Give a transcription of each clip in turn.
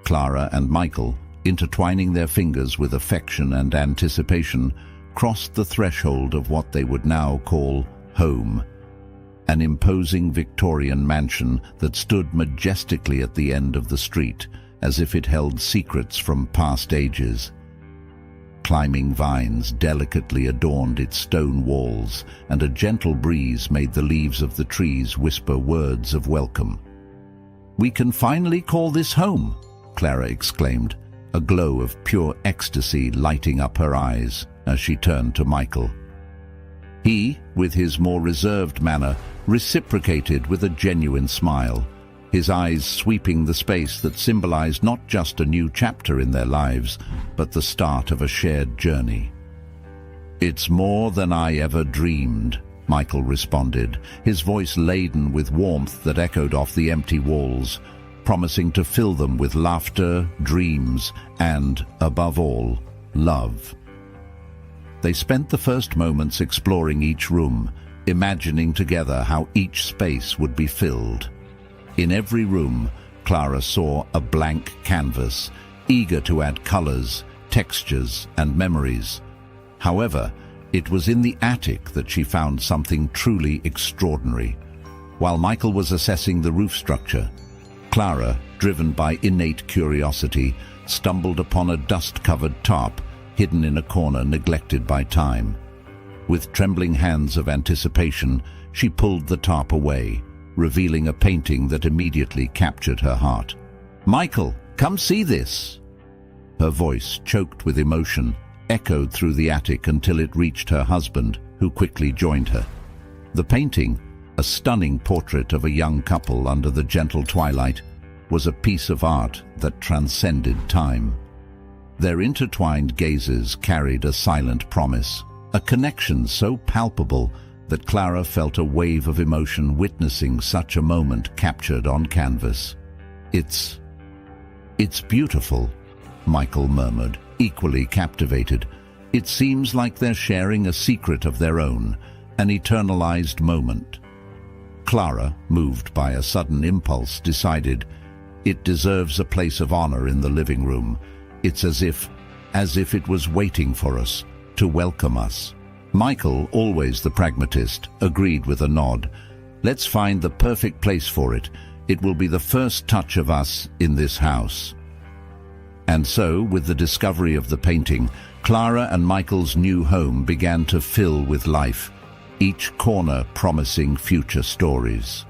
Clara and Michael, intertwining their fingers with affection and anticipation, crossed the threshold of what they would now call home, an imposing Victorian mansion that stood majestically at the end of the street, as if it held secrets from past ages. Climbing vines delicately adorned its stone walls, and a gentle breeze made the leaves of the trees whisper words of welcome. "We can finally call this home," Clara exclaimed, a glow of pure ecstasy lighting up her eyes as she turned to Michael. He, with his more reserved manner, reciprocated with a genuine smile, his eyes sweeping the space that symbolized not just a new chapter in their lives, but the start of a shared journey. "It's more than I ever dreamed," Michael responded, his voice laden with warmth that echoed off the empty walls, promising to fill them with laughter, dreams, and, above all, love. They spent the first moments exploring each room, imagining together how each space would be filled. In every room, Clara saw a blank canvas, eager to add colors, textures, and memories. However, it was in the attic that she found something truly extraordinary. While Michael was assessing the roof structure, Clara, driven by innate curiosity, stumbled upon a dust-covered tarp hidden in a corner neglected by time. With trembling hands of anticipation, she pulled the tarp away, revealing a painting that immediately captured her heart. "Michael, come see this!" Her voice, choked with emotion, echoed through the attic until it reached her husband, who quickly joined her. The painting, a stunning portrait of a young couple under the gentle twilight, was a piece of art that transcended time. Their intertwined gazes carried a silent promise, a connection so palpable that Clara felt a wave of emotion witnessing such a moment captured on canvas. It's beautiful," Michael murmured, equally captivated. "It seems like they're sharing a secret of their own, an eternalized moment." Clara, moved by a sudden impulse, decided, "It deserves a place of honor in the living room. It's as if it was waiting for us, to welcome us." Michael, always the pragmatist, agreed with a nod. "Let's find the perfect place for it. It will be the first touch of us in this house." And so, with the discovery of the painting, Clara and Michael's new home began to fill with life, each corner promising future stories.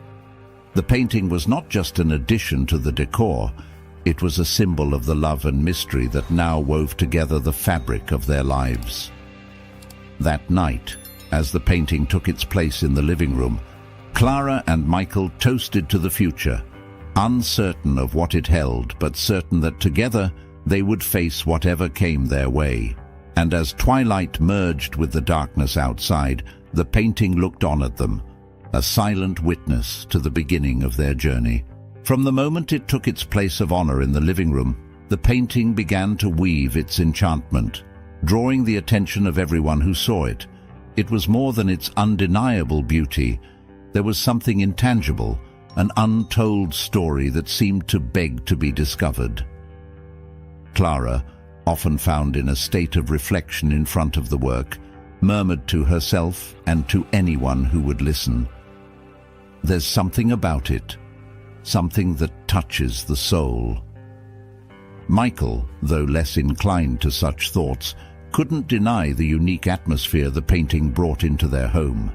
The painting was not just an addition to the decor, it was a symbol of the love and mystery that now wove together the fabric of their lives. That night, as the painting took its place in the living room, Clara and Michael toasted to the future, uncertain of what it held, but certain that together they would face whatever came their way. And as twilight merged with the darkness outside, the painting looked on at them, a silent witness to the beginning of their journey. From the moment it took its place of honor in the living room, the painting began to weave its enchantment, drawing the attention of everyone who saw it. It was more than its undeniable beauty. There was something intangible, an untold story that seemed to beg to be discovered. Clara, often found in a state of reflection in front of the work, murmured to herself and to anyone who would listen, "There's something about it, something that touches the soul." Michael, though less inclined to such thoughts, couldn't deny the unique atmosphere the painting brought into their home.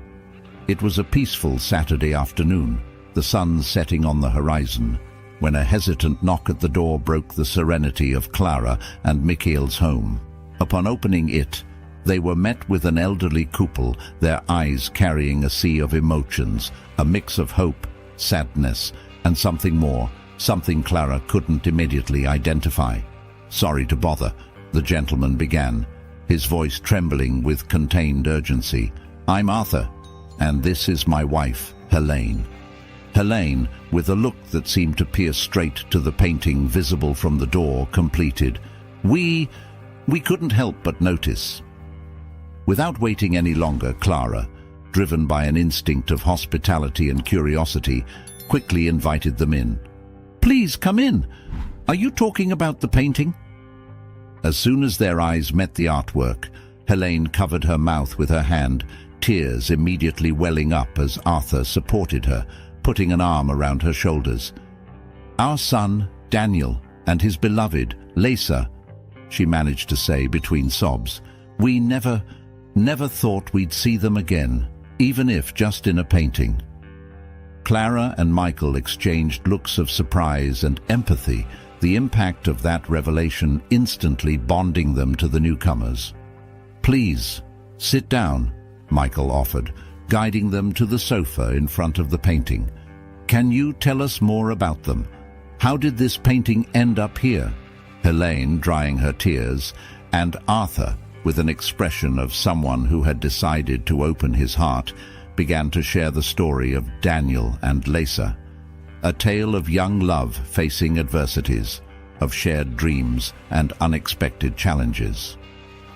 It was a peaceful Saturday afternoon, the sun setting on the horizon, when a hesitant knock at the door broke the serenity of Clara and Mikhail's home. Upon opening it, they were met with an elderly couple, their eyes carrying a sea of emotions, a mix of hope, sadness, and something more, something Clara couldn't immediately identify. "Sorry to bother," the gentleman began, his voice trembling with contained urgency. "I'm Arthur, and this is my wife, Helene." Helene, with a look that seemed to pierce straight to the painting visible from the door, completed, We couldn't help but notice." Without waiting any longer, Clara, driven by an instinct of hospitality and curiosity, quickly invited them in. "Please come in. Are you talking about the painting? As soon as their eyes met the artwork, Helene covered her mouth with her hand, tears immediately welling up as Arthur supported her, putting an arm around her shoulders. "Our son, Daniel, and his beloved, Lisa," she managed to say between sobs. "We never thought we'd see them again, even if just in a painting." Clara and Michael exchanged looks of surprise and empathy, the impact of that revelation instantly bonding them to the newcomers. "Please, sit down," Michael offered, guiding them to the sofa in front of the painting. "Can you tell us more about them? How did this painting end up here?" Helene drying her tears, and Arthur, with an expression of someone who had decided to open his heart, began to share the story of Daniel and Lisa. A tale of young love facing adversities, of shared dreams and unexpected challenges.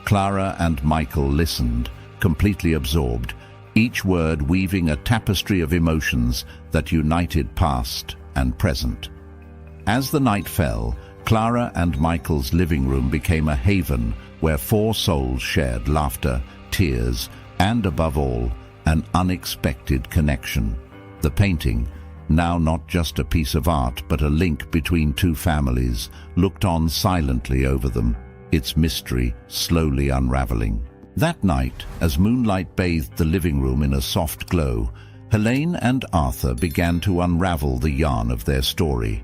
Clara and Michael listened, completely absorbed, each word weaving a tapestry of emotions that united past and present. As the night fell, Clara and Michael's living room became a haven where four souls shared laughter, tears, and above all, an unexpected connection. The painting, now not just a piece of art but a link between two families, looked on silently over them, its mystery slowly unraveling. That night, as moonlight bathed the living room in a soft glow, Helene and Arthur began to unravel the yarn of their story,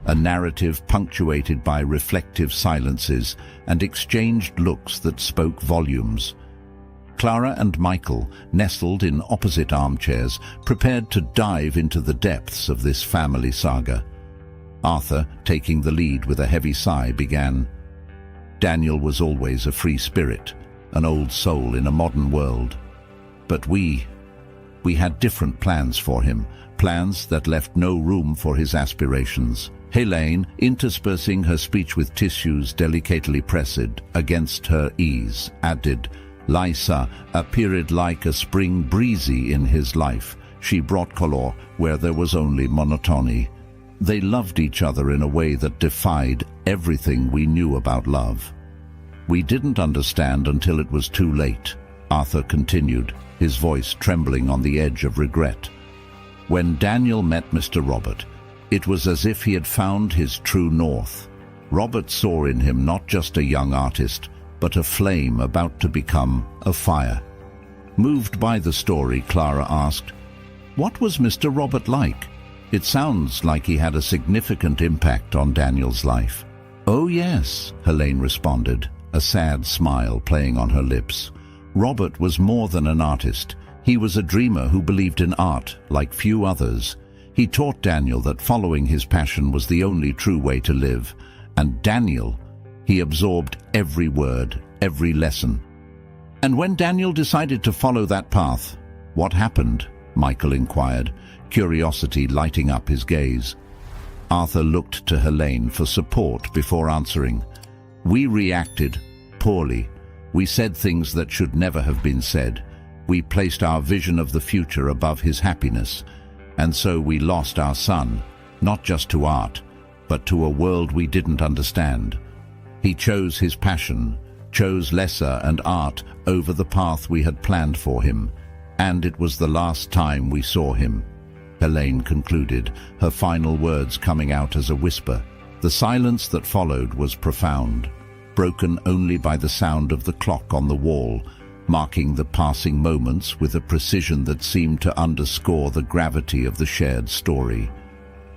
a narrative punctuated by reflective silences and exchanged looks that spoke volumes. Clara and Michael, nestled in opposite armchairs, prepared to dive into the depths of this family saga. Arthur, taking the lead with a heavy sigh, began. "Daniel was always a free spirit, an old soul in a modern world. But we had different plans for him, plans that left no room for his aspirations." Helene, interspersing her speech with tissues delicately pressed against her ease, added, "Lisa appeared like a spring breezy in his life. She brought color where there was only monotony. They loved each other in a way that defied everything we knew about love. We didn't understand until it was too late," Arthur continued, his voice trembling on the edge of regret. "When Daniel met Mr. Robert, it was as if he had found his true north. Robert saw in him not just a young artist, but a flame about to become a fire." Moved by the story, Clara asked, "What was Mr. Robert like? It sounds like he had a significant impact on Daniel's life." "Oh yes," Helene responded, a sad smile playing on her lips. "Robert was more than an artist. He was a dreamer who believed in art like few others. He taught Daniel that following his passion was the only true way to live. And Daniel, he absorbed every word, every lesson." "And when Daniel decided to follow that path, what happened?" Michael inquired, curiosity lighting up his gaze. Arthur looked to Helene for support before answering. "We reacted poorly. We said things that should never have been said. We placed our vision of the future above his happiness. And so we lost our son, not just to art, but to a world we didn't understand. He chose his passion, chose Lisa and art over the path we had planned for him, and it was the last time we saw him," Helene concluded, her final words coming out as a whisper. The silence that followed was profound, broken only by the sound of the clock on the wall, marking the passing moments with a precision that seemed to underscore the gravity of the shared story.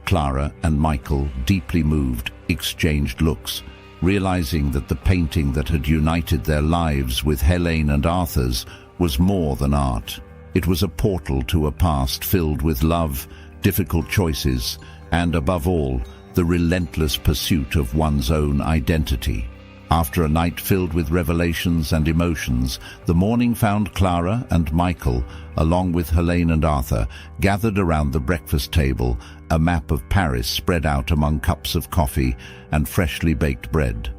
Clara and Michael, deeply moved, exchanged looks, realizing that the painting that had united their lives with Helene and Arthur's was more than art. It was a portal to a past filled with love, difficult choices, and above all, the relentless pursuit of one's own identity. After a night filled with revelations and emotions, the morning found Clara and Michael, along with Helene and Arthur, gathered around the breakfast table, a map of Paris spread out among cups of coffee and freshly baked bread.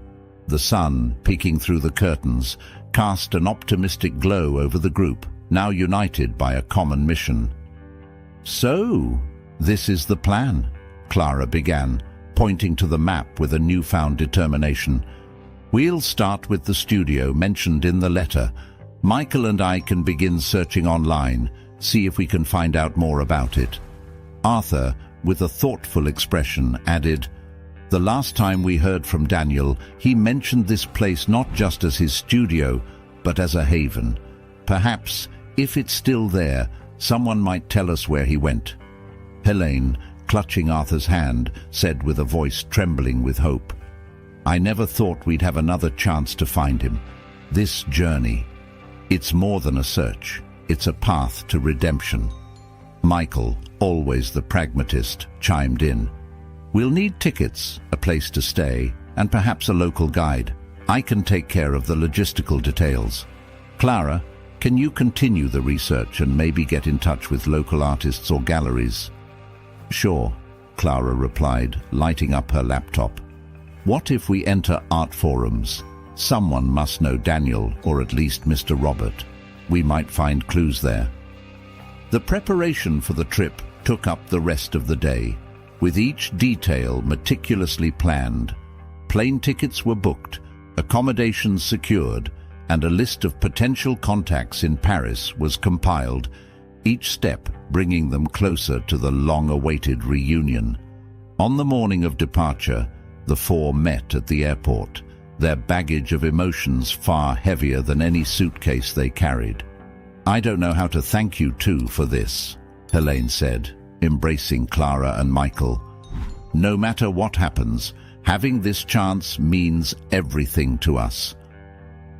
The sun, peeking through the curtains, cast an optimistic glow over the group, now united by a common mission. "So, this is the plan," Clara began, pointing to the map with a newfound determination. "We'll start with the studio mentioned in the letter. Michael and I can begin searching online, see if we can find out more about it." Arthur, with a thoughtful expression, added, "The last time we heard from Daniel, he mentioned this place not just as his studio, but as a haven. Perhaps, if it's still there, someone might tell us where he went." Helene, clutching Arthur's hand, said with a voice trembling with hope, "I never thought we'd have another chance to find him. This journey, it's more than a search, it's a path to redemption." Michael, always the pragmatist, chimed in. "We'll need tickets, a place to stay, and perhaps a local guide. I can take care of the logistical details. Clara, can you continue the research and maybe get in touch with local artists or galleries?" "Sure," Clara replied, lighting up her laptop. "What if we enter art forums? Someone must know Daniel, or at least Mr. Robert. We might find clues there." The preparation for the trip took up the rest of the day, with each detail meticulously planned. Plane tickets were booked, accommodations secured, and a list of potential contacts in Paris was compiled, each step bringing them closer to the long-awaited reunion. On the morning of departure, the four met at the airport, their baggage of emotions far heavier than any suitcase they carried. "I don't know how to thank you two for this," Helene said, embracing Clara and Michael. "No matter what happens, having this chance means everything to us."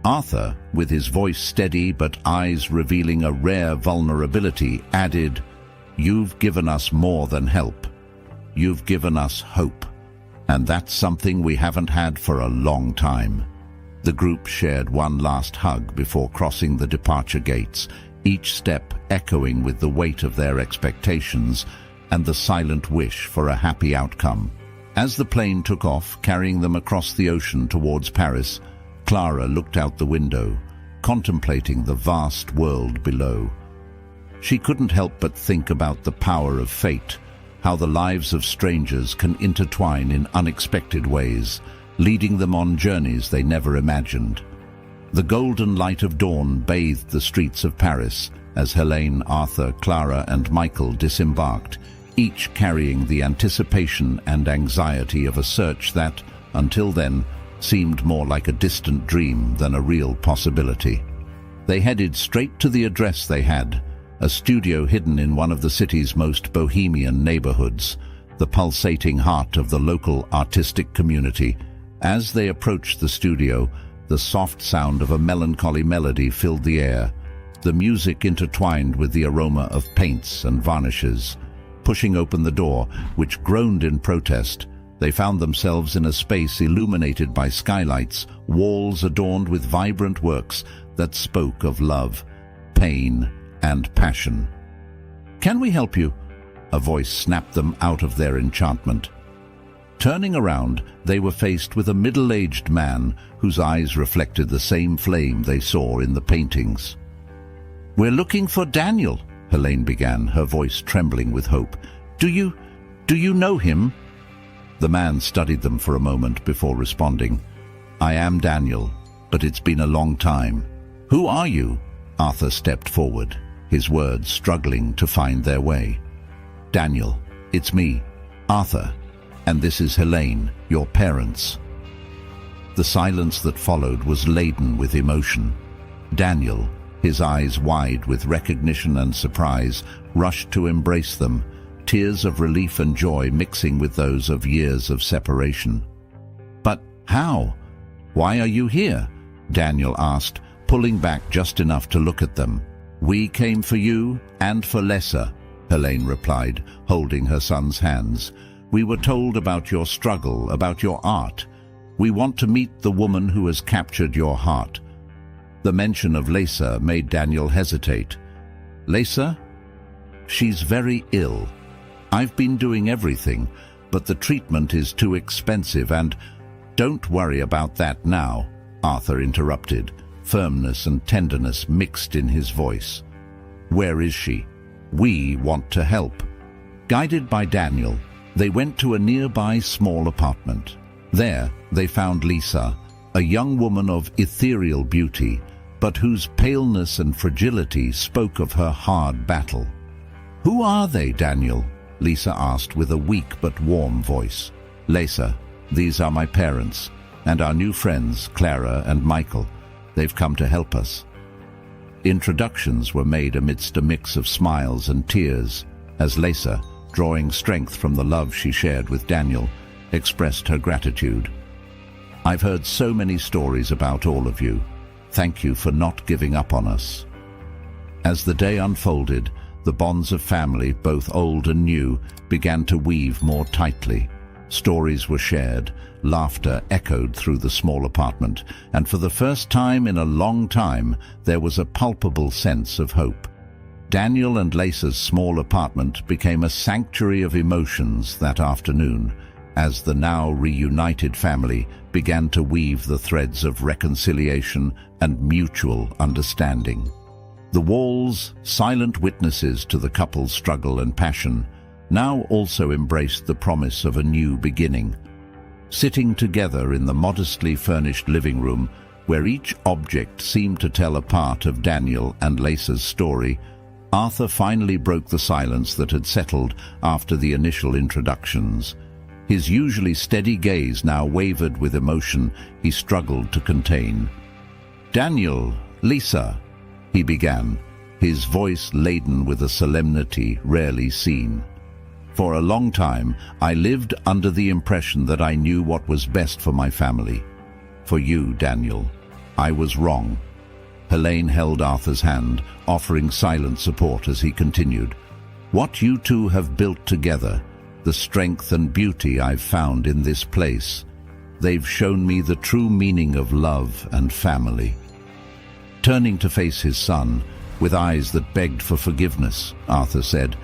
Arthur, with his voice steady but eyes revealing a rare vulnerability, added, "You've given us more than help. You've given us hope. And that's something we haven't had for a long time." The group shared one last hug before crossing the departure gates, each step echoing with the weight of their expectations and the silent wish for a happy outcome. As the plane took off, carrying them across the ocean towards Paris, Clara looked out the window, contemplating the vast world below. She couldn't help but think about the power of fate, how the lives of strangers can intertwine in unexpected ways, leading them on journeys they never imagined. The golden light of dawn bathed the streets of Paris as Helene, Arthur, Clara and Michael disembarked, each carrying the anticipation and anxiety of a search that, until then, seemed more like a distant dream than a real possibility. They headed straight to the address they had, a studio hidden in one of the city's most bohemian neighborhoods, the pulsating heart of the local artistic community. As they approached the studio, the soft sound of a melancholy melody filled the air, the music intertwined with the aroma of paints and varnishes. Pushing open the door, which groaned in protest, they found themselves in a space illuminated by skylights, walls adorned with vibrant works that spoke of love, pain, and passion. "Can we help you?" A voice snapped them out of their enchantment. Turning around, they were faced with a middle-aged man whose eyes reflected the same flame they saw in the paintings. "We're looking for Daniel," Helene began, her voice trembling with hope. Do you know him?" The man studied them for a moment before responding. "I am Daniel, but it's been a long time." "Who are you?" Arthur stepped forward, his words struggling to find their way. "Daniel, it's me, Arthur, and this is Helene, your parents." The silence that followed was laden with emotion. Daniel, his eyes wide with recognition and surprise, rushed to embrace them, tears of relief and joy mixing with those of years of separation. "But how? Why are you here?" Daniel asked, pulling back just enough to look at them. "We came for you and for Lessa," Helene replied, holding her son's hands. "We were told about your struggle, about your art. We want to meet the woman who has captured your heart." The mention of Lessa made Daniel hesitate. "Lessa? She's very ill. I've been doing everything, but the treatment is too expensive and—" "Don't worry about that now," Arthur interrupted, firmness and tenderness mixed in his voice. "Where is she? We want to help." Guided by Daniel, They went to a nearby small apartment. There, they found Lisa, a young woman of ethereal beauty, but whose paleness and fragility spoke of her hard battle. "Who are they, Daniel?" Lisa asked with a weak but warm voice. "Lisa, these are my parents, and our new friends, Clara and Michael. They've come to help us." Introductions were made amidst a mix of smiles and tears, as Lisa, drawing strength from the love she shared with Daniel, expressed her gratitude. "I've heard so many stories about all of you. Thank you for not giving up on us." As the day unfolded, the bonds of family, both old and new, began to weave more tightly. Stories were shared, laughter echoed through the small apartment, and for the first time in a long time, there was a palpable sense of hope. Daniel and Lisa's small apartment became a sanctuary of emotions that afternoon, as the now reunited family began to weave the threads of reconciliation and mutual understanding. The walls, silent witnesses to the couple's struggle and passion, now also embraced the promise of a new beginning. Sitting together in the modestly furnished living room, where each object seemed to tell a part of Daniel and Lisa's story, Arthur finally broke the silence that had settled after the initial introductions. His usually steady gaze now wavered with emotion he struggled to contain. "Daniel, Lisa," he began, his voice laden with a solemnity rarely seen. "For a long time, I lived under the impression that I knew what was best for my family. For you, Daniel, I was wrong." Helene held Arthur's hand, offering silent support as he continued. "What you two have built together, the strength and beauty I've found in this place, they've shown me the true meaning of love and family." Turning to face his son, with eyes that begged for forgiveness, Arthur said,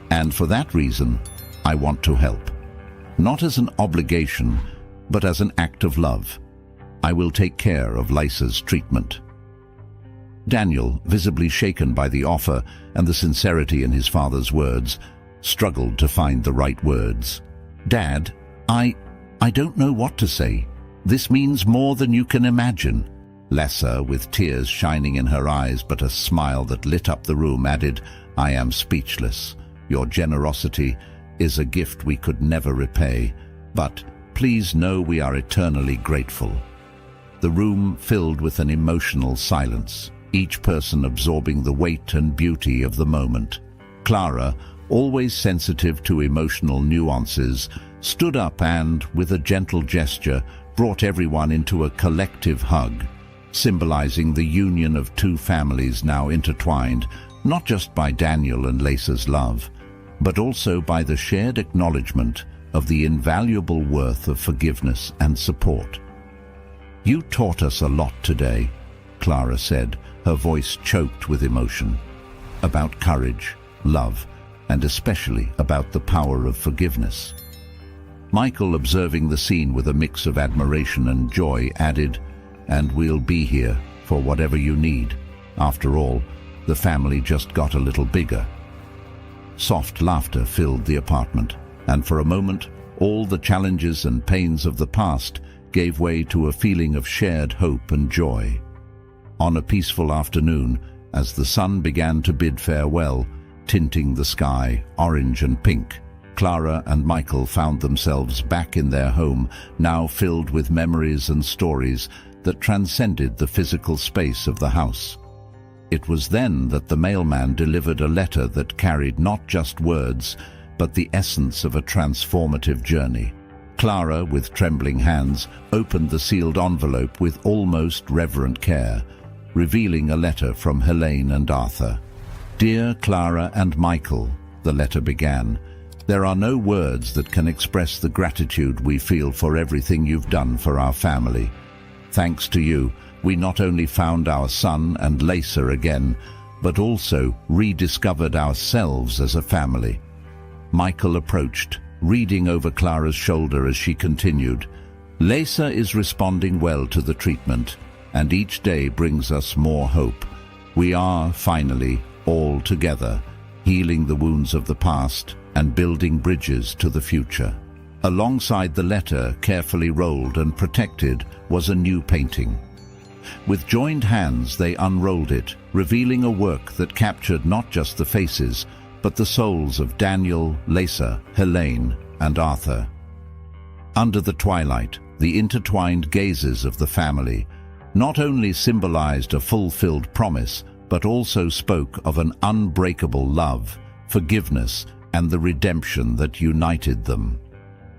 "And for that reason, I want to help. Not as an obligation, but as an act of love. I will take care of Lisa's treatment." Daniel, visibly shaken by the offer and the sincerity in his father's words, struggled to find the right words. "Dad, I don't know what to say. This means more than you can imagine." Lisa, with tears shining in her eyes but a smile that lit up the room, added, "I am speechless. Your generosity is a gift we could never repay, but please know we are eternally grateful." The room filled with an emotional silence, each person absorbing the weight and beauty of the moment. Clara, always sensitive to emotional nuances, stood up and, with a gentle gesture, brought everyone into a collective hug, symbolizing the union of two families now intertwined, not just by Daniel and Lisa's love, but also by the shared acknowledgement of the invaluable worth of forgiveness and support. "You taught us a lot today," Clara said, her voice choked with emotion, "about courage, love, and especially about the power of forgiveness." Michael, observing the scene with a mix of admiration and joy, added, "And we'll be here for whatever you need. After all, the family just got a little bigger." Soft laughter filled the apartment, and for a moment, all the challenges and pains of the past gave way to a feeling of shared hope and joy. On a peaceful afternoon, as the sun began to bid farewell, tinting the sky orange and pink, Clara and Michael found themselves back in their home, now filled with memories and stories that transcended the physical space of the house. It was then that the mailman delivered a letter that carried not just words, but the essence of a transformative journey. Clara, with trembling hands, opened the sealed envelope with almost reverent care, revealing a letter from Helene and Arthur. "Dear Clara and Michael," the letter began, "there are no words that can express the gratitude we feel for everything you've done for our family. Thanks to you, we not only found our son and Lisa again, but also rediscovered ourselves as a family." Michael approached, reading over Clara's shoulder as she continued, "Lisa is responding well to the treatment, and each day brings us more hope. We are, finally, all together, healing the wounds of the past and building bridges to the future. Alongside the letter, carefully rolled and protected, was a new painting. With joined hands, they unrolled it, revealing a work that captured not just the faces, but the souls of Daniel, Lisa, Helene, and Arthur. Under the twilight, the intertwined gazes of the family not only symbolized a fulfilled promise, but also spoke of an unbreakable love, forgiveness, and the redemption that united them.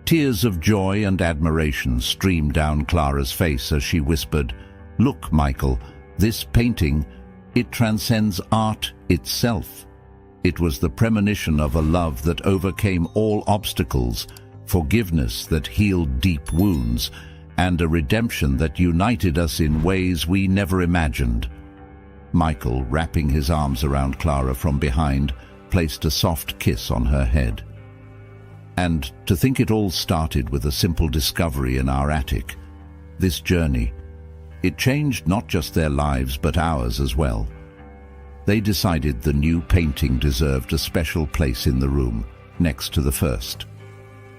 Tears of joy and admiration streamed down Clara's face as she whispered, "Look, Michael, this painting, it transcends art itself." It was the premonition of a love that overcame all obstacles, forgiveness that healed deep wounds, and a redemption that united us in ways we never imagined. Michael, wrapping his arms around Clara from behind, placed a soft kiss on her head. And to think it all started with a simple discovery in our attic. This journey, it changed not just their lives but ours as well. They decided the new painting deserved a special place in the room, next to the first.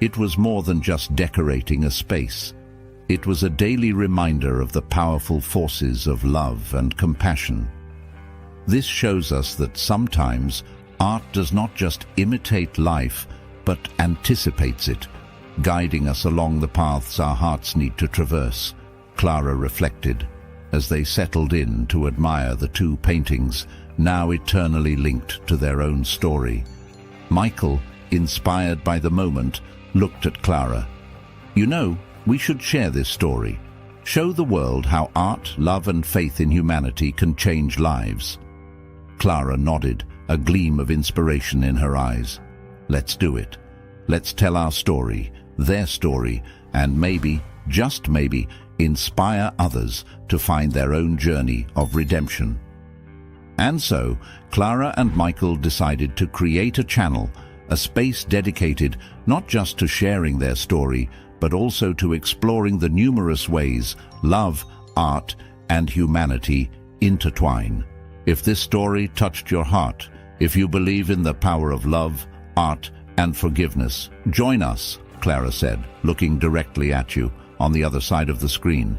It was more than just decorating a space. It was a daily reminder of the powerful forces of love and compassion. This shows us that sometimes art does not just imitate life, but anticipates it, guiding us along the paths our hearts need to traverse, Clara reflected, as they settled in to admire the two paintings, now eternally linked to their own story. Michael, inspired by the moment, looked at Clara. "You know, we should share this story. Show the world how art, love, and faith in humanity can change lives." Clara nodded, a gleam of inspiration in her eyes. "Let's do it. Let's tell our story, their story, and maybe, just maybe, inspire others to find their own journey of redemption." And so, Clara and Michael decided to create a channel, a space dedicated not just to sharing their story, but also to exploring the numerous ways love, art, and humanity intertwine. If this story touched your heart, if you believe in the power of love, art, and forgiveness, join us, Clara said, looking directly at you on the other side of the screen.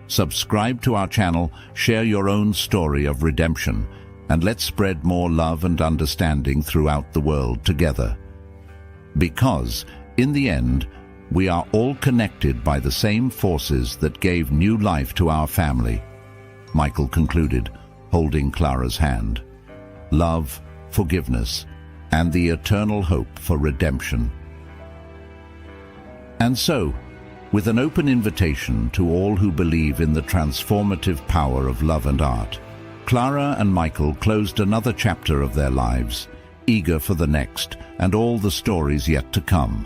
Subscribe to our channel, share your own story of redemption, and let's spread more love and understanding throughout the world together. Because, in the end, we are all connected by the same forces that gave new life to our family, Michael concluded, holding Clara's hand. Love, forgiveness, and the eternal hope for redemption. And so, with an open invitation to all who believe in the transformative power of love and art, Clara and Michael closed another chapter of their lives, eager for the next and all the stories yet to come.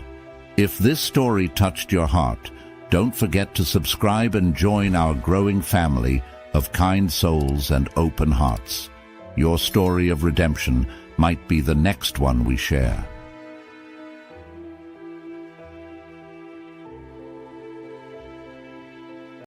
If this story touched your heart, don't forget to subscribe and join our growing family of kind souls and open hearts. Your story of redemption might be the next one we share.